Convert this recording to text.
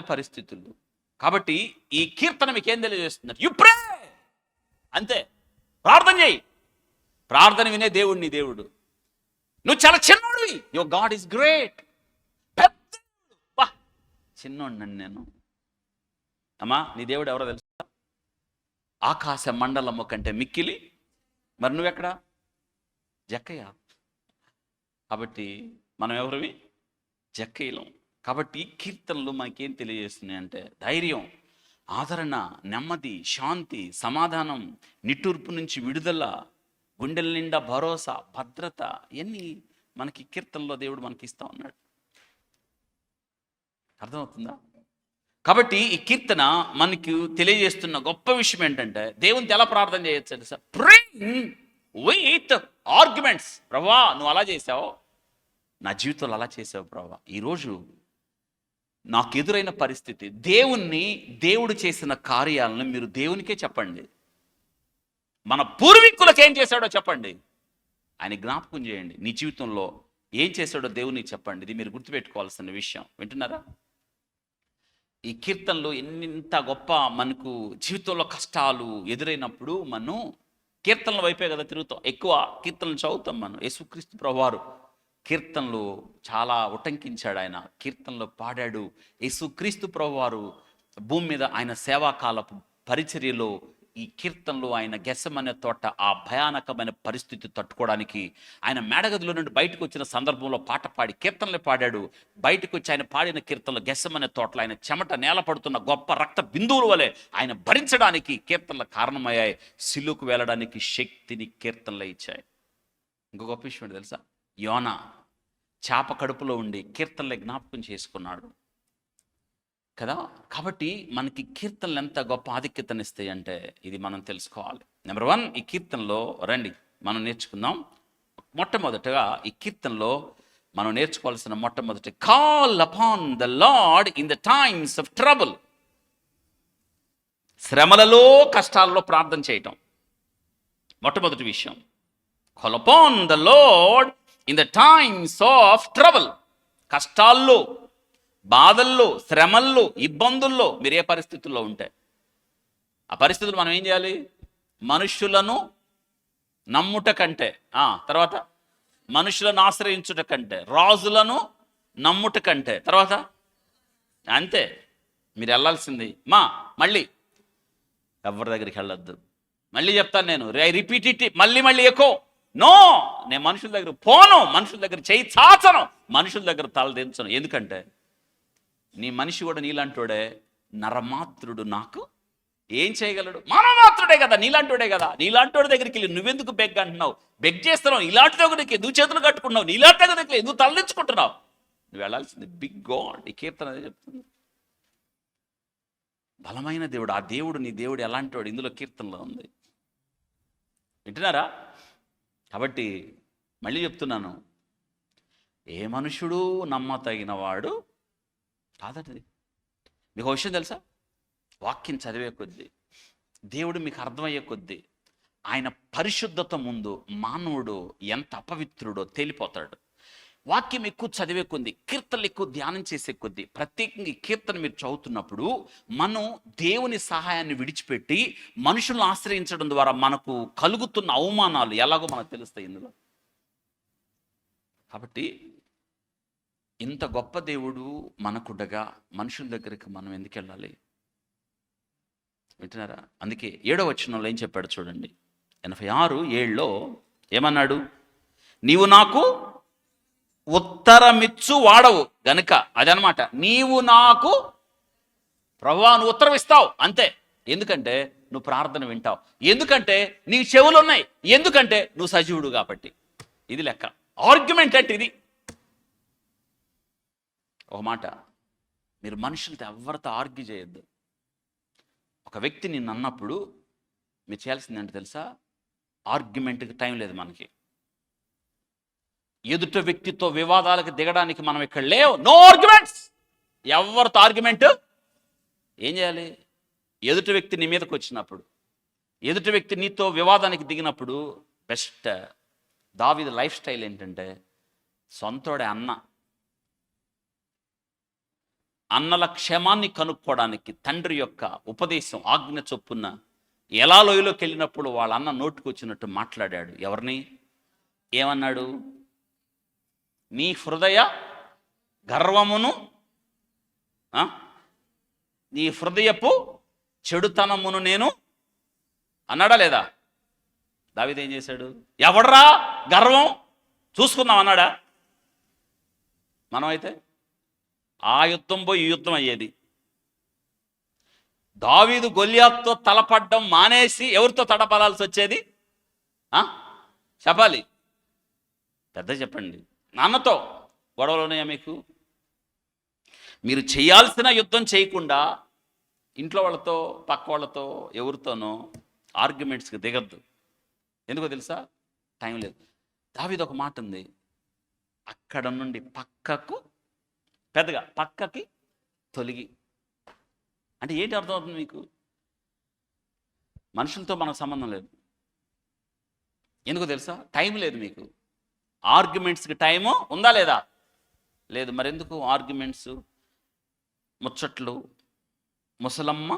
పరిస్థితులు. కాబట్టి ఈ కీర్తన మీకు ఏం తెలియజేస్తున్నారు? యు ప్రే, అంతే. ప్రార్థన చేయి. ప్రార్థన వినే దేవుడు నీ దేవుడు. నువ్వు చాలా చిన్నోడివి, యువర్ గాడ్ ఈస్ గ్రేట్. పెద్ద చిన్నోడిని నేను. అమ్మా, నీ దేవుడు ఎవరో తెలుసా? ఆకాశ మండలము కంటే మిక్కిలి. మరి నువ్వెక్కడ? జక్కయ్య. కాబట్టి మనం ఎవరివి? జక్కయ్యలం. కాబట్టి కీర్తనలు మనకేం తెలియజేస్తున్నాయి అంటే ధైర్యం, ఆదరణ, నెమ్మది, శాంతి, సమాధానం, నిట్టూర్పు నుంచి విడుదల, గుండెల నిండా భరోసా, భద్రత, ఇవన్నీ మనకి కీర్తనలో దేవుడు మనకి ఇస్తా ఉన్నాడు. అర్థమవుతుందా? కాబట్టి ఈ కీర్తన మనకు తెలియజేస్తున్న గొప్ప విషయం ఏంటంటే దేవునితో ఎలా ప్రార్థన చేయొచ్చు సార్? Praying with arguments. ప్రభా, నువ్వు అలా చేసావు, నా జీవితంలో అలా చేసావు ప్రభా. ఈరోజు నాకు ఎదురైన పరిస్థితి, దేవుడు చేసిన కార్యాలను మీరు దేవునికే చెప్పండి. మన పూర్వీకులకు ఏం చేశాడో చెప్పండి. ఆయన జ్ఞాపకం చేయండి. నీ జీవితంలో ఏం చేశాడో దేవునికి చెప్పండి. ఇది మీరు గుర్తుపెట్టుకోవాల్సిన విషయం. వింటున్నారా? ఈ కీర్తనలు ఎంత గొప్ప. మనకు జీవితంలో కష్టాలు ఎదురైనప్పుడు మనం కీర్తనల వైపే కదా తిరుగుతాం. ఎక్కువ కీర్తనలు చదువుతాం మనం. యేసుక్రీస్తు ప్రభువారు కీర్తనలు చాలా ఉటంకించాడు. ఆయన కీర్తనలు పాడాడు. యేసుక్రీస్తు ప్రభువారు భూమి మీద ఆయన సేవాకాలపు పరిచర్యలో ఈ కీర్తనలు, ఆయన గెస్సమనే తోట ఆ భయానకమైన పరిస్థితి తట్టుకోవడానికి ఆయన మేడగదిలో నుండి బయటకు వచ్చిన సందర్భంలో పాట పాడి కీర్తనలు పాడాడు. బయటకు వచ్చి ఆయన పాడిన కీర్తనలు గెస్సమనే తోటలో ఆయన చెమట నేల పడుతున్న గొప్ప రక్త బిందువుల వలె ఆయన భరించడానికి కీర్తనలు కారణమయ్యాయి. సిలువకు వెళ్ళడానికి శక్తిని కీర్తనలు ఇచ్చాయి. ఇంకో గొప్ప విషయం తెలుసా? యోనా చేప కడుపులో ఉండి కీర్తనలే జ్ఞాపకం చేసుకున్నాడు కదా. కాబట్టి మనకి కీర్తనలు ఎంత గొప్ప ఆధిక్యతనిస్తాయి అంటే ఇది మనం తెలుసుకోవాలి. నెంబర్ 1, ఈ కీర్తనలో రండి మనం నేర్చుకుందాం. మొట్టమొదటగా ఈ కీర్తనలో మనం నేర్చుకోవాల్సిన మొట్టమొదటి, call upon the lord in the times of trouble. శ్రమలలో, కష్టాలలో ప్రార్థన చేయటం మొట్టమొదటి విషయం. Call upon the lord in the times of trouble. కష్టాల్లో, బాధల్లో, శ్రమల్లో, ఇబ్బందుల్లో మీరు ఏ పరిస్థితుల్లో ఉంటే ఆ పరిస్థితులు మనం ఏం చేయాలి? మనుష్యులను నమ్ముట కంటే, తర్వాత మనుషులను ఆశ్రయించుట కంటే, రాజులను నమ్ముట కంటే, తర్వాత అంతే మీరు వెళ్ళాల్సింది. మళ్ళీ ఎవరి దగ్గరికి వెళ్ళొద్దు. మళ్ళీ చెప్తాను నేను, ఐ రిపీట్ ఇట్, మళ్ళీ ఎక్కువ. నో, నేను మనుషుల దగ్గర పోను, మనుషుల దగ్గర చేయి చాచను, మనుషుల దగ్గర తలదించను. ఎందుకంటే నీ మనిషి కూడా నీలాంటోడే, నరమాత్రుడు నాకు ఏం చేయగలడు? మానవమాత్రుడే కదా, నీలాంటోడే కదా. నీలాంటోడి దగ్గరికి వెళ్ళి నువ్వెందుకు బెగ్ అంటున్నావు? బెగ్ చేస్తున్నావు. ఇలాంటి దగ్గరికి ఎందుకు చేతులు కట్టుకున్నావు? నీలాంటి దగ్గరికి ఎందుకు తలదించుకుంటున్నావు? నువ్వు వెళ్ళాల్సింది బిగ్ గాడ్. ఈ కీర్తన అదే చెప్తుంది. బలమైన దేవుడు, ఆ దేవుడు నీ దేవుడు ఎలాంటి వాడు ఇందులో కీర్తనలో ఉంది. వింటున్నారా? కాబట్టి మళ్ళీ చెప్తున్నాను, ఏ మనుషుడు నమ్మతగిన వాడు కాదది. మీకు ఒక విషయం తెలుసా? వాక్యం చదివే కొద్దీ, దేవుడు మీకు అర్థమయ్యే కొద్దీ, ఆయన పరిశుద్ధత ముందు మానవుడు ఎంత అపవిత్రుడో తేలిపోతాడు. వాక్యం ఎక్కువ చదివే కొద్దీ, కీర్తనలు ఎక్కువ ధ్యానం చేసే కొద్దీ, ప్రత్యేకంగా ఈ కీర్తన మీరు చదువుతున్నప్పుడు మనం దేవుని సహాయాన్ని విడిచిపెట్టి మనుషులను ఆశ్రయించడం ద్వారా మనకు కలుగుతున్న అవమానాలు ఎలాగో మనకు తెలుస్తాయి ఇందులో. కాబట్టి ఇంత గొప్ప దేవుడు మనకుండగా మనుషుల దగ్గరికి మనం ఎందుకు వెళ్ళాలి? వింటున్నారా? అందుకే 7వ వచనంలో ఏం చెప్పాడు చూడండి. 86:7లో ఏమన్నాడు? నీవు నాకు ఉత్తరమిచ్చు వాడవు గనుక, అదనమాట. నీవు నాకు ప్రభువా నువ్వు ఉత్తరం ఇస్తావు, అంతే. ఎందుకంటే నువ్వు ప్రార్థన వింటావు, ఎందుకంటే నీ చెవులు ఉన్నాయి, ఎందుకంటే నువ్వు సజీవుడు కాబట్టి. ఇది లెక్క. ఆర్గ్యుమెంట్ అంటే ఇది. ఒక మాట, మీరు మనుషులతో ఎవరితో ఆర్గ్యూ చేయొద్దు. ఒక వ్యక్తి నిన్ను అన్నప్పుడు మీరు చేయాల్సింది ఏంటో తెలుసా? ఆర్గ్యుమెంట్కి టైం లేదు మనకి. ఎదుట వ్యక్తితో వివాదాలకు దిగడానికి మనం ఇక్కడ లేవు. No arguments. ఎవరితో ఆర్గ్యుమెంట్? ఏం చేయాలి? ఎదుట వ్యక్తి నీ మీదకి వచ్చినప్పుడు, ఎదుట వ్యక్తి నీతో వివాదానికి దిగినప్పుడు బెస్ట్ దావీదు లైఫ్ స్టైల్ ఏంటంటే, సొంతోడే అన్నల క్షేమాన్ని కనుక్కోవడానికి తండ్రి యొక్క ఉపదేశం ఆజ్ఞ చొప్పున ఎలా లోయలోకి వెళ్ళినప్పుడు వాళ్ళ అన్న నోటుకు వచ్చినట్టు మాట్లాడాడు. ఎవరిని? ఏమన్నాడు? నీ హృదయ గర్వమును, నీ హృదయపు చెడుతనమును నేను అన్నాడా లేదా? దావీదు ఏం చేశాడు? ఎవడ్రా గర్వం చూసుకుందాం అన్నాడా? మనమైతే ఆ యుద్ధం పోయి ఈ యుద్ధం అయ్యేది. దావీదు గొల్యాతుతో తలపడ్డం మానేసి ఎవరితో తడపడాల్సి వచ్చేది? చెప్పాలి, పెద్ద చెప్పండి. నాన్నతో గొడవలు ఉన్నాయా మీకు? మీరు చేయాల్సిన యుద్ధం చేయకుండా ఇంట్లో వాళ్ళతో, పక్క వాళ్ళతో, ఎవరితోనో ఆర్గ్యుమెంట్స్కి దిగద్దు. ఎందుకో తెలుసా? టైం లేదు. దావీదు ఒక మాట ఉంది, అక్కడ నుండి పక్కకు, పెద్దగా పక్కకి తొలగి. అంటే ఏంటి అర్థం అవుతుంది మీకు? మనుషులతో మనకు సంబంధం లేదు. ఎందుకో తెలుసా? టైం లేదు మీకు. ఆర్గ్యుమెంట్స్కి టైము ఉందా లేదా? లేదు. మరెందుకు ఆర్గ్యుమెంట్స్, ముచ్చట్లు, ముసలమ్మ